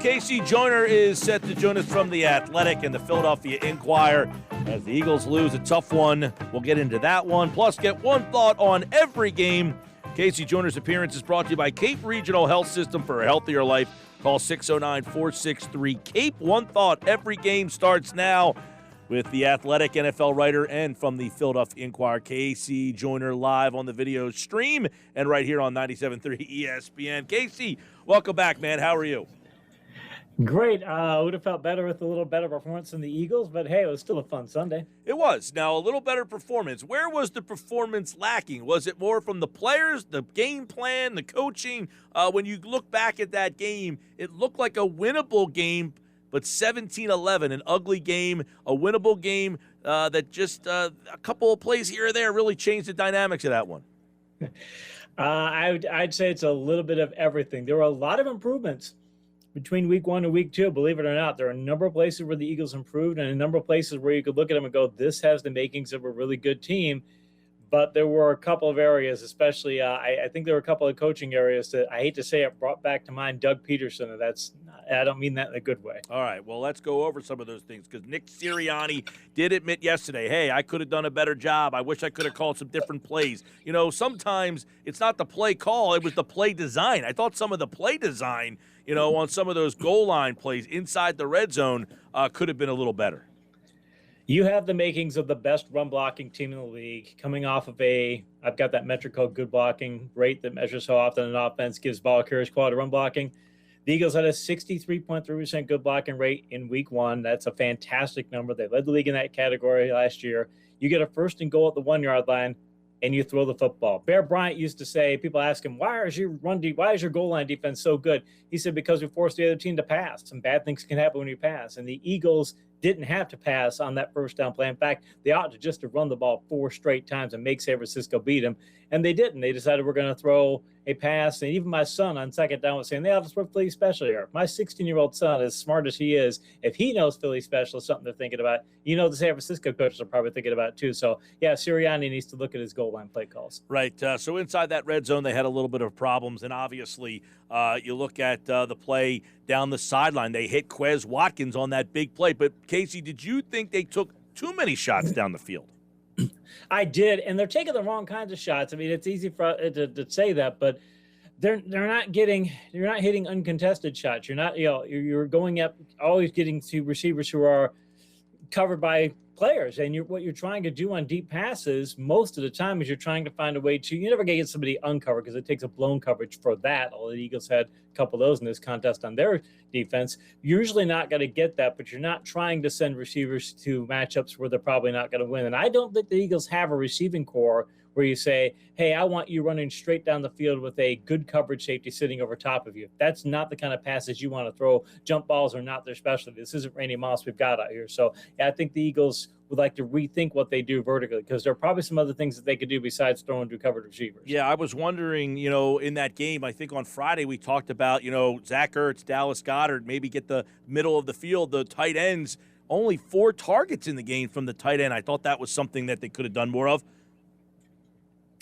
Casey Joyner is set to join us from The Athletic and the Philadelphia Inquirer as the Eagles lose a tough one. We'll get into that one, plus get one thought on every game. Casey Joyner's appearance is brought to you by Cape Regional Health System for a healthier life. Call 609-463-CAPE. One thought, every game starts now with The Athletic NFL writer and from the Philadelphia Inquirer, Casey Joyner, live on the video stream and right here on 97.3 ESPN. Casey, welcome back, man. How are you? Great. Would have felt better with a little better performance than the Eagles, but hey, it was still a fun Sunday. It was. Now, a little better performance. Where was the performance lacking? Was it more from the players, the game plan, the coaching? When you look back at that game, it looked like a winnable game, but 17-11, an ugly game, a winnable game that just a couple of plays here or there really changed the dynamics of that one. I'd say it's a little bit of everything. There were a lot of improvements between week 1 and week 2, believe it or not. There are a number of places where the Eagles improved and a number of places where you could look at them and go, this has the makings of a really good team. But there were a couple of areas, especially I think there were a couple of coaching areas that I hate to say it brought back to mind Doug Peterson. And I don't mean that in a good way. All right, well, let's go over some of those things because Nick Sirianni did admit yesterday, hey, I could have done a better job. I wish I could have called some different plays. You know, sometimes it's not the play call, it was the play design. I thought some of the play design, you know, on some of those goal line plays inside the red zone could have been a little better. You have the makings of the best run blocking team in the league coming off of I've got that metric called good blocking rate that measures how often an offense gives ball carriers quality run blocking. The Eagles had a 63.3% good blocking rate in week 1. That's a fantastic number. They led the league in that category last year. You get a first and goal at the 1-yard line, and you throw the football. Bear Bryant used to say, people ask him, why is your goal line defense so good? He said, because we forced the other team to pass. Some bad things can happen when you pass. And the Eagles didn't have to pass on that first down play. In fact, they ought to just to run the ball 4 straight times and make San Francisco beat them. And they didn't. They decided we're going to throw a pass. And even my son on second down was saying, they ought to throw Philly special here. My 16-year-old son, as smart as he is, if he knows Philly special is something they're thinking about, you know the San Francisco coaches are probably thinking about it too. So, yeah, Sirianni needs to look at his goal line play calls. Right. So inside that red zone, they had a little bit of problems. And obviously, you look at the play down the sideline. They hit Quez Watkins on that big play. But, Casey, did you think they took too many shots down the field? I did, and they're taking the wrong kinds of shots. I mean, it's easy to say that, but you're not hitting uncontested shots. You're going up, always getting to receivers who are covered by players. And what you're trying to do on deep passes most of the time is you're trying to find a way to, you're never going to get somebody uncovered because it takes a blown coverage for that. All the Eagles had a couple of those in this contest on their defense. You're usually not going to get that, but you're not trying to send receivers to matchups where they're probably not going to win. And I don't think the Eagles have a receiving core where you say, hey, I want you running straight down the field with a good coverage safety sitting over top of you. That's not the kind of passes you want to throw. Jump balls are not their specialty. This isn't Randy Moss we've got out here. So, yeah, I think the Eagles would like to rethink what they do vertically because there are probably some other things that they could do besides throwing to covered receivers. Yeah, I was wondering, in that game, I think on Friday we talked about, Zach Ertz, Dallas Goedert, maybe get the middle of the field, the tight ends. Only 4 targets in the game from the tight end. I thought that was something that they could have done more of.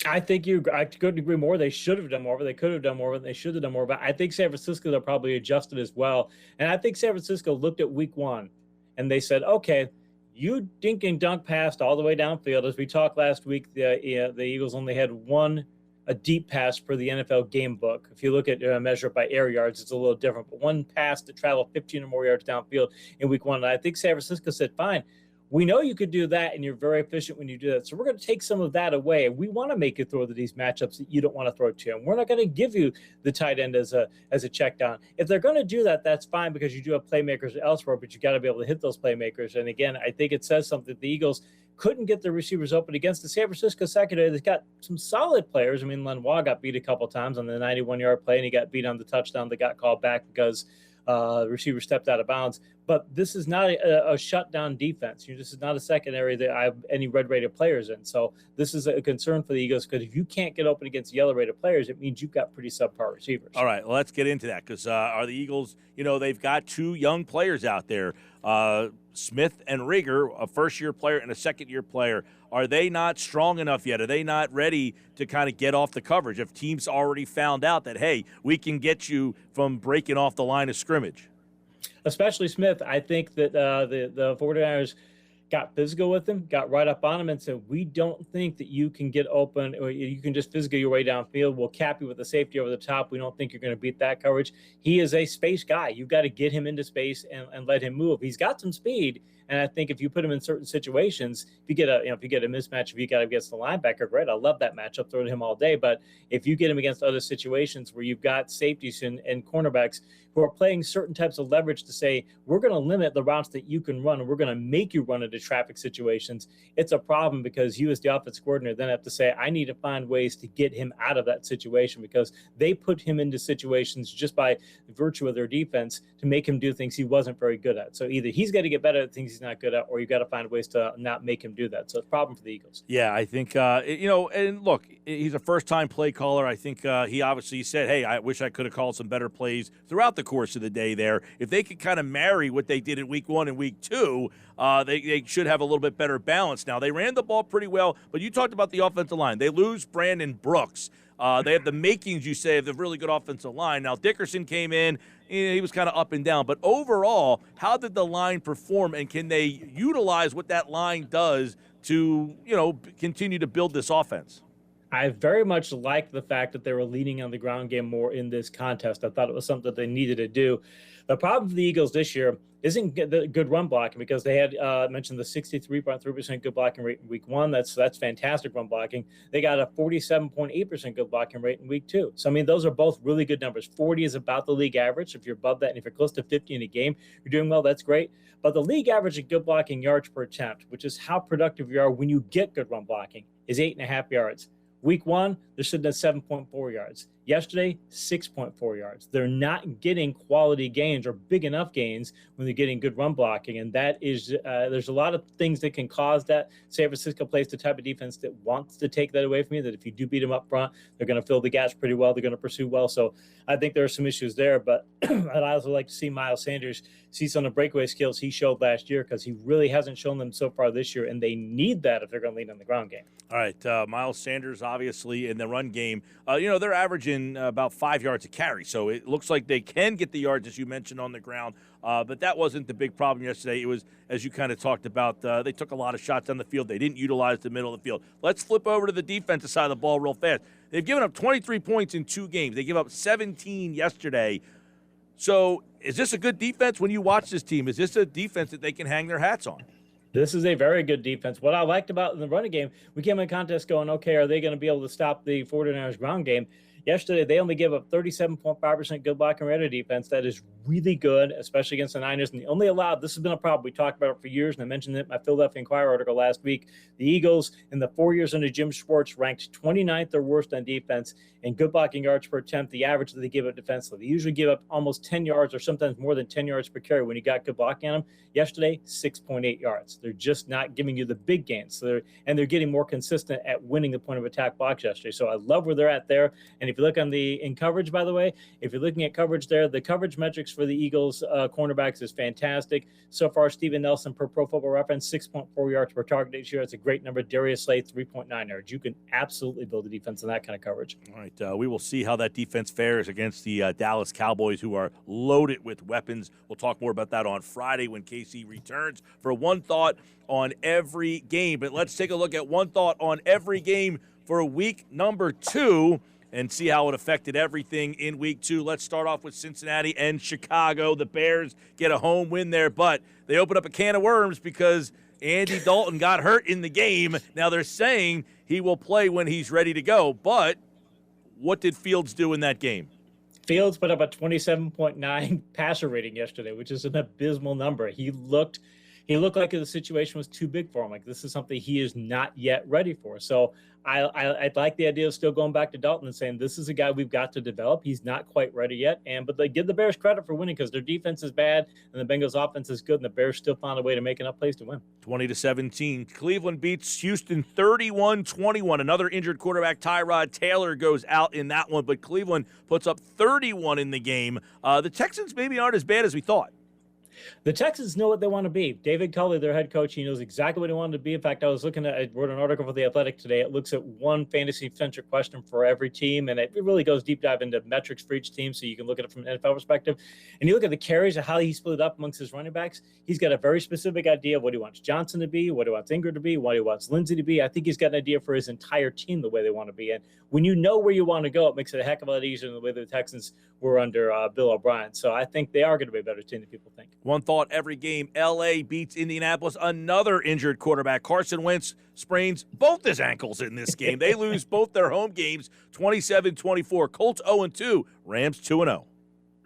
I couldn't agree more. They should have done more, but they could have done more, but they should have done more. But I think San Francisco, they're probably adjusted as well. And I think San Francisco looked at week 1 and they said, okay, you dink and dunk passed all the way downfield. As we talked last week, the Eagles only had a deep pass per the NFL game book. If you look at measure it by air yards, it's a little different. But one pass to travel 15 or more yards downfield in week 1. And I think San Francisco said, fine, we know you could do that, and you're very efficient when you do that. So we're going to take some of that away. We want to make you throw to these matchups that you don't want to throw to. And we're not going to give you the tight end as a check down. If they're going to do that, that's fine because you do have playmakers elsewhere, but you got to be able to hit those playmakers. And again, I think it says something. The Eagles couldn't get the receivers open against the San Francisco secondary. They've got some solid players. I mean, Lenoir got beat a couple times on the 91-yard play, and he got beat on the touchdown that got called back because the receiver stepped out of bounds. But this is not a shutdown defense. This is not a secondary that I have any red-rated players in. So this is a concern for the Eagles because if you can't get open against yellow-rated players, it means you've got pretty subpar receivers. All right, well, let's get into that because are the Eagles, they've got 2 young players out there, Smith and Rieger, a first-year player and a second-year player. Are they not strong enough yet? Are they not ready to kind of get off the coverage? If teams already found out that, hey, we can get you from breaking off the line of scrimmage? Especially Smith. I think that the 49ers got physical with him, got right up on him, and said, we don't think that you can get open or you can just physically your way downfield. We'll cap you with the safety over the top. We don't think you're going to beat that coverage. He is a space guy. You've got to get him into space and let him move. He's got some speed. And I think if you put him in certain situations, if you get a mismatch, if you got him against the linebacker, great. I love that matchup, throwing him all day. But if you get him against other situations where you've got safeties and cornerbacks who are playing certain types of leverage to say, we're going to limit the routes that you can run, and we're going to make you run into traffic situations, it's a problem because you as the offensive coordinator then have to say, I need to find ways to get him out of that situation because they put him into situations just by virtue of their defense to make him do things he wasn't very good at. So either he's got to get better at things he's not good at, or you've got to find ways to not make him do that. So it's a problem for the Eagles. Yeah, I think, and look, he's a first-time play caller. I think he obviously said, hey, I wish I could have called some better plays throughout the course of the day there. If they could kind of marry what they did in week 1 and week 2, they should have a little bit better balance. Now, they ran the ball pretty well, but you talked about the offensive line. They lose Brandon Brooks. They have the makings, you say, of the really good offensive line. Now, Dickerson came in. He was kind of up and down. But overall, how did the line perform, and can they utilize what that line does to, continue to build this offense? I very much liked the fact that they were leaning on the ground game more in this contest. I thought it was something that they needed to do. The problem for the Eagles this year isn't the good run blocking because they had mentioned the 63.3% good blocking rate in week 1. That's fantastic run blocking. They got a 47.8% good blocking rate in week 2. So, I mean, those are both really good numbers. 40 is about the league average. If you're above that and if you're close to 50 in a game, you're doing well, that's great. But the league average of good blocking yards per attempt, which is how productive you are when you get good run blocking, is 8.5 yards. Week 1, they're sitting at 7.4 yards. Yesterday, 6.4 yards. They're not getting quality gains or big enough gains when they're getting good run blocking. And that is, there's a lot of things that can cause that. San Francisco plays the type of defense that wants to take that away from you, that if you do beat them up front, they're going to fill the gaps pretty well. They're going to pursue well. So I think there are some issues there. But I'd also like to see Miles Sanders see some of the breakaway skills he showed last year because he really hasn't shown them so far this year. And they need that if they're going to lead on the ground game. All right. Miles Sanders, obviously, in the run game, they're averaging about 5 yards a carry. So it looks like they can get the yards, as you mentioned, on the ground. But that wasn't the big problem yesterday. It was, as you kind of talked about, they took a lot of shots on the field. They didn't utilize the middle of the field. Let's flip over to the defensive side of the ball real fast. They've given up 23 points in 2 games. They gave up 17 yesterday. So is this a good defense when you watch this team? Is this a defense that they can hang their hats on? This is a very good defense. What I liked about in the running game, we came in contest going, okay, are they going to be able to stop the 49ers ground game? Yesterday, they only gave up 37.5% good blocking rate of defense. That is really good, especially against the Niners. And they only allowed, this has been a problem. We talked about it for years, and I mentioned it in my Philadelphia Inquirer article last week. The Eagles, in the 4 years under Jim Schwartz, ranked 29th or worst on defense in good blocking yards per attempt, the average that they give up defensively. They usually give up almost 10 yards or sometimes more than 10 yards per carry when you got good blocking on them. Yesterday, 6.8 yards. They're just not giving you the big gains. So they're getting more consistent at winning the point of attack blocks yesterday. So I love where they're at there. And if you look on in coverage, by the way, if you're looking at coverage there, the coverage metrics for the Eagles cornerbacks is fantastic. So far, Steven Nelson per Pro Football Reference, 6.4 yards per target this year. That's a great number. Darius Slay, 3.9 yards. You can absolutely build a defense in that kind of coverage. All right. We will see how that defense fares against the Dallas Cowboys, who are loaded with weapons. We'll talk more about that on Friday when KC returns for one thought on every game. But let's take a look at one thought on every game for week number 2. And see how it affected everything in week 2. Let's start off with Cincinnati and Chicago. The Bears get a home win there, but they open up a can of worms because Andy Dalton got hurt in the game. Now they're saying he will play when he's ready to go, but what did Fields do in that game? Fields put up a 27.9 passer rating yesterday, which is an abysmal number. He looked like the situation was too big for him. Like, this is something he is not yet ready for. So I like the idea of still going back to Dalton and saying, this is a guy we've got to develop. He's not quite ready yet. But they give the Bears credit for winning because their defense is bad and the Bengals offense is good, and the Bears still found a way to make enough plays to win. 20-17. Cleveland beats Houston 31-21. Another injured quarterback, Tyrod Taylor, goes out in that one, but Cleveland puts up 31 in the game. The Texans maybe aren't as bad as we thought. The Texans know what they want to be. David Culley, their head coach, he knows exactly what he wanted to be. In fact, I wrote an article for The Athletic today. It looks at one fantasy-centric question for every team, and it really goes deep dive into metrics for each team, so you can look at it from an NFL perspective. And you look at the carries and how he split it up amongst his running backs. He's got a very specific idea of what he wants Johnson to be, what he wants Ingram to be, what he wants Lindsey to be. I think he's got an idea for his entire team the way they want to be. And when you know where you want to go, it makes it a heck of a lot easier than the way the Texans were under Bill O'Brien. So I think they are going to be a better team than people think. One thought every game, L.A. beats Indianapolis. Another injured quarterback. Carson Wentz sprains both his ankles in this game. They lose both their home games, 27-24. Colts 0-2, Rams 2-0.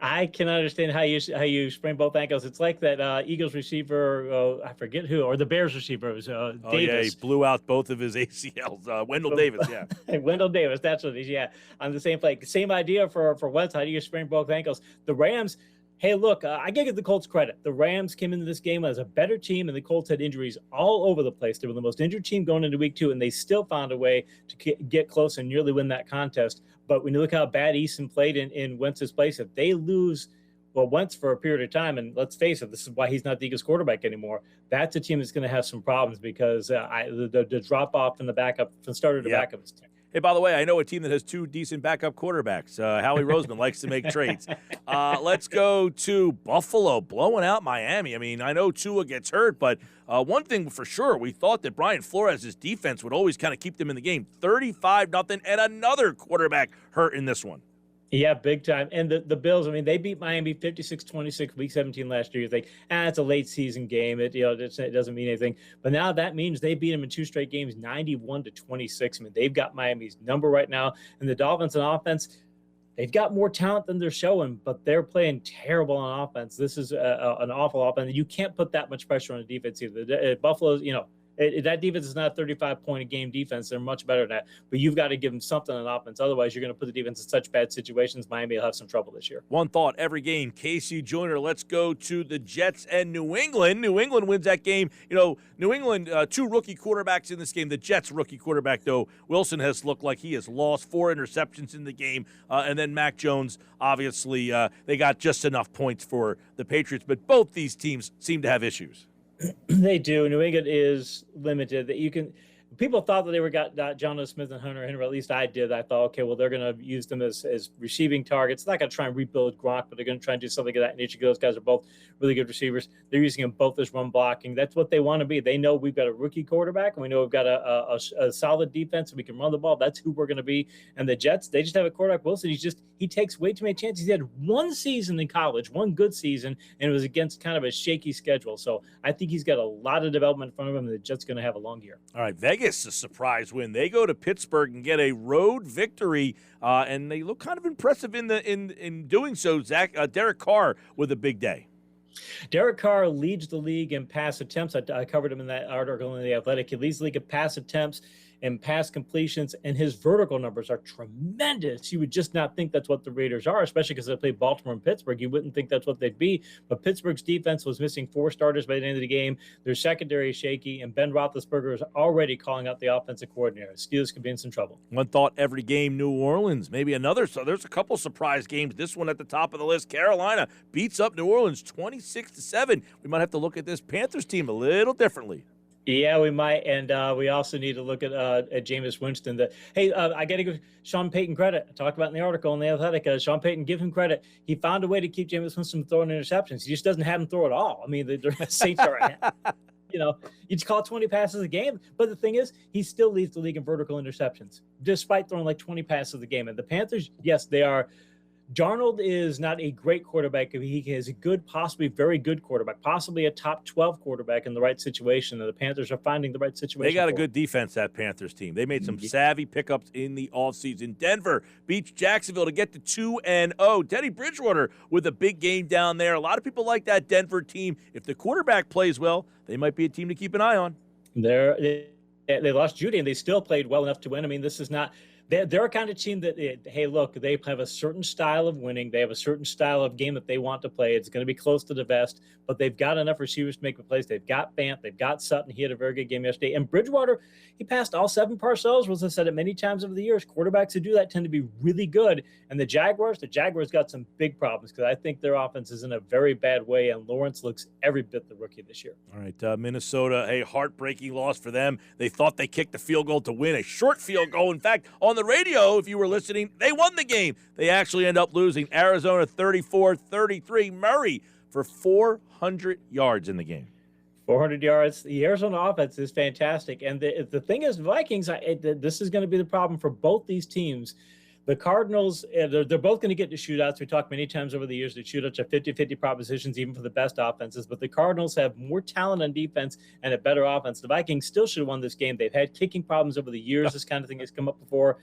I cannot understand how you sprain both ankles. It's like that Eagles receiver, I forget who, or the Bears receiver, was Davis. Yeah, he blew out both of his ACLs. Wendell Davis, yeah. Wendell Davis, that's what it is, yeah. On the same play. Same idea for Wentz. How do you sprain both ankles? The Rams, hey, look, I got to give the Colts credit. The Rams came into this game as a better team, and the Colts had injuries all over the place. They were the most injured team going into week 2, and they still found a way to get close and nearly win that contest. But when you look how bad Easton played in Wentz's place, if they lose, Wentz for a period of time, and let's face it, this is why he's not the Eagles quarterback anymore, that's a team that's going to have some problems because the drop-off in the backup, from starter to backup is terrible. Hey, by the way, I know a team that has 2 decent backup quarterbacks. Howie Roseman likes to make trades. Let's go to Buffalo, blowing out Miami. I mean, I know Tua gets hurt, but one thing for sure, we thought that Brian Flores' defense would always kind of keep them in the game. 35-0, and another quarterback hurt in this one. Yeah, big time. And the Bills, I mean, they beat Miami 56-26, Week 17 last year. You think, it's a late season game. It doesn't mean anything. But now that means they beat them in 2 straight games, 91-26. I mean, they've got Miami's number right now. And the Dolphins on offense, they've got more talent than they're showing, but they're playing terrible on offense. This is an awful offense. You can't put that much pressure on the defense either. Buffalo's, that defense is not a 35-point-a-game defense. They're much better than that. But you've got to give them something on offense. Otherwise, you're going to put the defense in such bad situations, Miami will have some trouble this year. One thought every game, Casey Joyner. Let's go to the Jets and New England. New England wins that game. New England, 2 rookie quarterbacks in this game. The Jets' rookie quarterback, though, Wilson, has looked like he has lost 4 interceptions in the game. And then Mac Jones, obviously, they got just enough points for the Patriots. But both these teams seem to have issues. They do. New England is limited. That you can. People thought that they got Jonathan Smith and Hunter Henry. At least I did. I thought, okay, well, they're going to use them as receiving targets. They're not going to try and rebuild Gronk, but they're going to try and do something of that nature. Those guys are both really good receivers. They're using them both as run blocking. That's what they want to be. They know we've got a rookie quarterback, and we know we've got a solid defense, and we can run the ball. That's who we're going to be. And the Jets, they just have a quarterback, Wilson. He takes way too many chances. He had 1 season in college, 1 good season, and it was against kind of a shaky schedule. So I think he's got a lot of development in front of him, and the Jets going to have a long year. All right, Vegas, a surprise win. They go to Pittsburgh and get a road victory, and they look kind of impressive in doing so. Derek Carr with a big day. Derek Carr leads the league in pass attempts. I covered him in that article in The Athletic. He leads the league in pass attempts and pass completions, and his vertical numbers are tremendous. You would just not think that's what the Raiders are, especially because they play Baltimore and Pittsburgh. You wouldn't think that's what they'd be. But Pittsburgh's defense was missing 4 starters by the end of the game. Their secondary is shaky, and Ben Roethlisberger is already calling out the offensive coordinator. Steelers could be in some trouble. One thought every game, New Orleans, maybe another. So there's a couple surprise games. This one at the top of the list. Carolina beats up New Orleans 26-7. We might have to look at this Panthers team a little differently. Yeah, we might, and we also need to look at Jameis Winston. I got to give Sean Payton credit. I talked about in the article in The Athletic. Sean Payton, give him credit. He found a way to keep Jameis Winston from throwing interceptions. He just doesn't have him throw it all. I mean, the Saints are, you just call 20 passes a game. But the thing is, he still leads the league in vertical interceptions, despite throwing like 20 passes a game. And the Panthers, yes, they are. Darnold is not a great quarterback. He is a good, possibly very good quarterback, possibly a top 12 quarterback in the right situation. And the Panthers are finding the right situation. They got a good defense, that Panthers team. They made some savvy pickups in the offseason. Denver beats Jacksonville to get to 2-0. Teddy Bridgewater with a big game down there. A lot of people like that Denver team. If the quarterback plays well, they might be a team to keep an eye on. They lost Judy, and they still played well enough to win. I mean, this is not – They're a kind of team that, hey, look, they have a certain style of winning. They have a certain style of game that they want to play. It's going to be close to the vest, but they've got enough receivers to make the plays. They've got Fant. They've got Sutton. He had a very good game yesterday. And Bridgewater, he passed all 7 Parcells. As I said it many times over the years, quarterbacks who do that tend to be really good. And the Jaguars got some big problems because I think their offense is in a very bad way, and Lawrence looks every bit the rookie this year. All right, Minnesota, a heartbreaking loss for them. They thought they kicked the field goal to win, a short field goal. In fact, on the radio, if you were listening, they won the game. They actually end up losing. Arizona 34-33. Murray for 400 yards in the game. 400 yards. The Arizona offense is fantastic. And the thing is, Vikings, this is going to be the problem for both these teams. The Cardinals, they're both going to get to shootouts. We talked many times over the years that shootouts are 50-50 propositions, even for the best offenses. But the Cardinals have more talent on defense and a better offense. The Vikings still should have won this game. They've had kicking problems over the years. This kind of thing has come up before.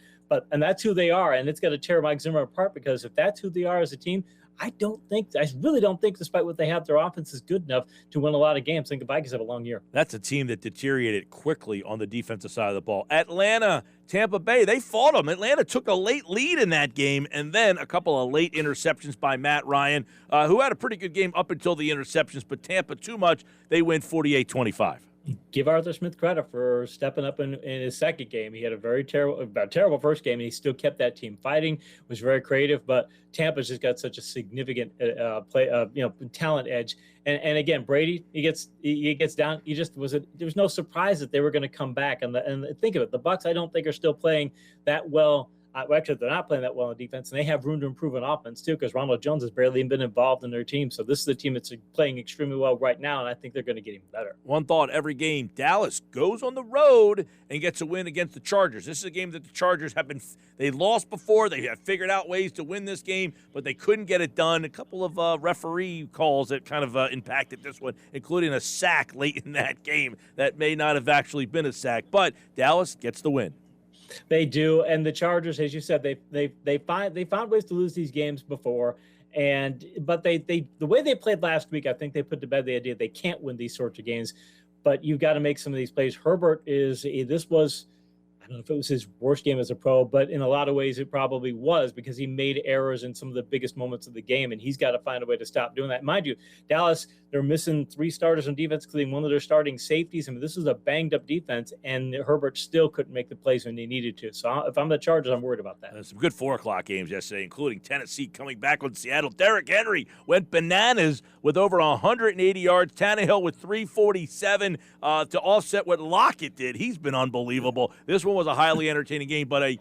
And that's who they are. And it's going to tear Mike Zimmer apart, because if that's who they are as a team, I really don't think, despite what they have, their offense is good enough to win a lot of games. I think the Vikings have a long year. That's a team that deteriorated quickly on the defensive side of the ball. Atlanta, Tampa Bay, they fought them. Atlanta took a late lead in that game, and then a couple of late interceptions by Matt Ryan, who had a pretty good game up until the interceptions, but Tampa too much. They win 48-25. Give Arthur Smith credit for stepping up in his second game. He had a very terrible first game, and he still kept that team fighting, was very creative, but Tampa's just got such a significant talent edge. And again, Brady, he gets down. There was no surprise that they were going to come back. And think of it, the Bucs, I don't think, are still playing that well. Actually, they're not playing that well on defense, and they have room to improve on offense too, because Ronald Jones has barely been involved in their team. So this is a team that's playing extremely well right now, and I think they're going to get even better. One thought every game: Dallas goes on the road and gets a win against the Chargers. This is a game that the Chargers they lost before. They have figured out ways to win this game, but they couldn't get it done. A couple of referee calls that kind of impacted this one, including a sack late in that game that may not have actually been a sack, but Dallas gets the win. They do, and the Chargers, as you said, they found ways to lose these games before, but the way they played last week, I think they put to bed the idea they can't win these sorts of games. But you've got to make some of these plays. Herbert I don't know if it was his worst game as a pro, but in a lot of ways it probably was, because he made errors in some of the biggest moments of the game, and he's got to find a way to stop doing that. Mind you, Dallas, they're missing 3 starters on defense, including one of their starting safeties. I mean, this is a banged-up defense, and Herbert still couldn't make the plays when he needed to. So if I'm the Chargers, I'm worried about that. Some good 4 o'clock games yesterday, including Tennessee coming back on Seattle. Derrick Henry went bananas with over 180 yards. Tannehill with 347 to offset what Lockett did. He's been unbelievable. This one was a highly entertaining game, but a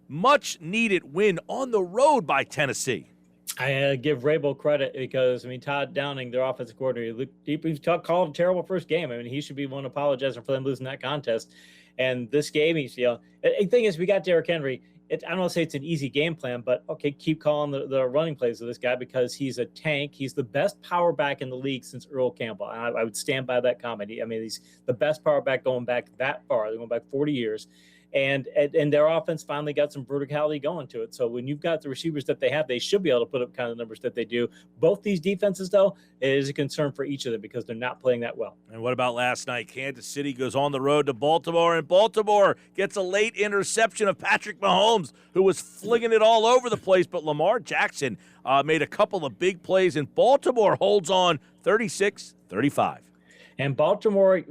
much-needed win on the road by Tennessee. I give Vrabel credit because, Todd Downing, their offensive coordinator, he called a terrible first game. He should be one apologizing for them losing that contest. And this game, the thing is, we got Derrick Henry. I don't want to say it's an easy game plan, but okay, keep calling the running plays of this guy, because he's a tank. He's the best power back in the league since Earl Campbell. And I would stand by that comment. He's the best power back going back that far. They're going back 40 years. And their offense finally got some verticality going to it. So when you've got the receivers that they have, they should be able to put up kind of numbers that they do. Both these defenses, though, it is a concern for each of them because they're not playing that well. And what about last night? Kansas City goes on the road to Baltimore, and Baltimore gets a late interception of Patrick Mahomes, who was flinging it all over the place. But Lamar Jackson made a couple of big plays, and Baltimore holds on 36-35. And Baltimore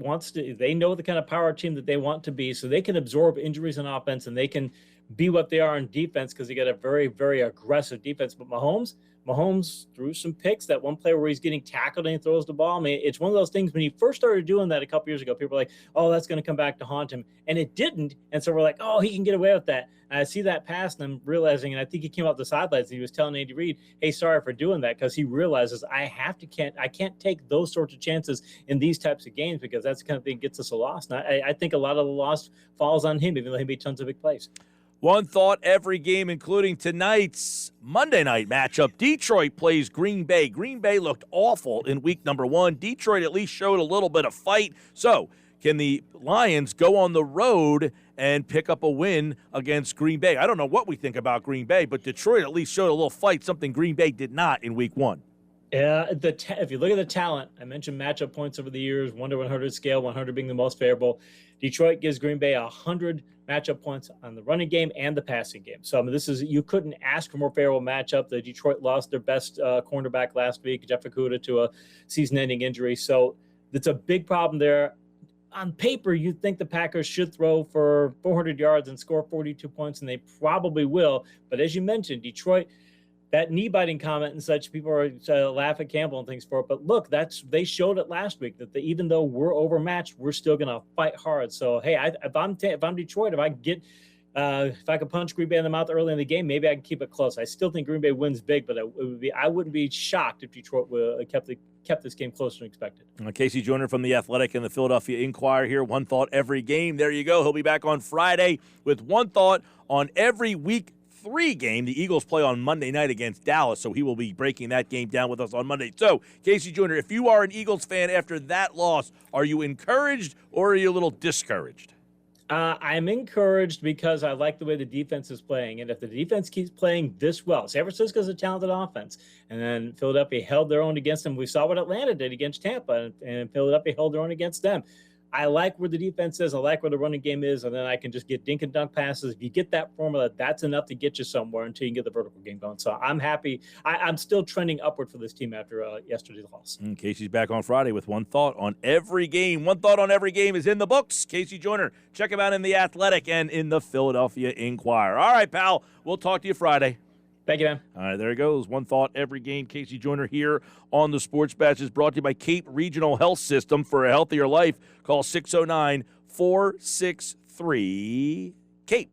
they know the kind of power team that they want to be, so they can absorb injuries on offense and they can be what they are in defense because they got a very, very aggressive defense. But Mahomes threw some picks. That one play where he's getting tackled and he throws the ball. It's one of those things when he first started doing that a couple years ago, people were like, oh, that's going to come back to haunt him. And it didn't. And so we're like, oh, he can get away with that. And I see that pass and I'm realizing, and I think he came out the sidelines and he was telling Andy Reid, hey, sorry for doing that, because he realizes I can't take those sorts of chances in these types of games because that's the kind of thing that gets us a loss. And I think a lot of the loss falls on him, even though he made tons of big plays. One thought every game, including tonight's Monday night matchup. Detroit plays Green Bay. Green Bay looked awful in week number 1. Detroit at least showed a little bit of fight. So can the Lions go on the road and pick up a win against Green Bay? I don't know what we think about Green Bay, but Detroit at least showed a little fight, something Green Bay did not in week 1. If you look at the talent, I mentioned matchup points over the years, 1 to 100 scale, 100 being the most favorable. Detroit gives Green Bay 100 matchup points on the running game and the passing game. So, I mean, you couldn't ask for more favorable matchup. The Detroit lost their best cornerback last week, Jeff Okudah, to a season-ending injury. So it's a big problem there. On paper, you'd think the Packers should throw for 400 yards and score 42 points, and they probably will. But as you mentioned, Detroit, that knee-biting comment and such, people are laugh at Campbell and things for it. But look, they showed it last week that even though we're overmatched, we're still going to fight hard. So, hey, if I'm Detroit, if I could punch Green Bay in the mouth early in the game, maybe I can keep it close. I still think Green Bay wins big, but I wouldn't be shocked if Detroit kept this game closer than expected. Casey Joyner from The Athletic and the Philadelphia Inquirer here. One thought every game. There you go. He'll be back on Friday with one thought on every Week 3 game. The Eagles play on Monday night against Dallas, so he will be breaking that game down with us on Monday. So, Casey Joyner, if you are an Eagles fan after that loss, are you encouraged or are you a little discouraged? I'm encouraged because I like the way the defense is playing. And if the defense keeps playing this well, San Francisco's a talented offense. And then Philadelphia held their own against them. We saw what Atlanta did against Tampa, and Philadelphia held their own against them. I like where the defense is. I like where the running game is. And then I can just get dink and dunk passes. If you get that formula, that's enough to get you somewhere until you can get the vertical game going. So I'm happy. I'm still trending upward for this team after yesterday's loss. Casey's back on Friday with one thought on every game. One thought on every game is in the books. Casey Joyner. Check him out in The Athletic and in the Philadelphia Inquirer. All right, pal. We'll talk to you Friday. Thank you, man. All right, there it goes. One thought every game. Casey Joyner here on the Sports Batch is brought to you by Cape Regional Health System. For a healthier life, call 609-463-CAPE.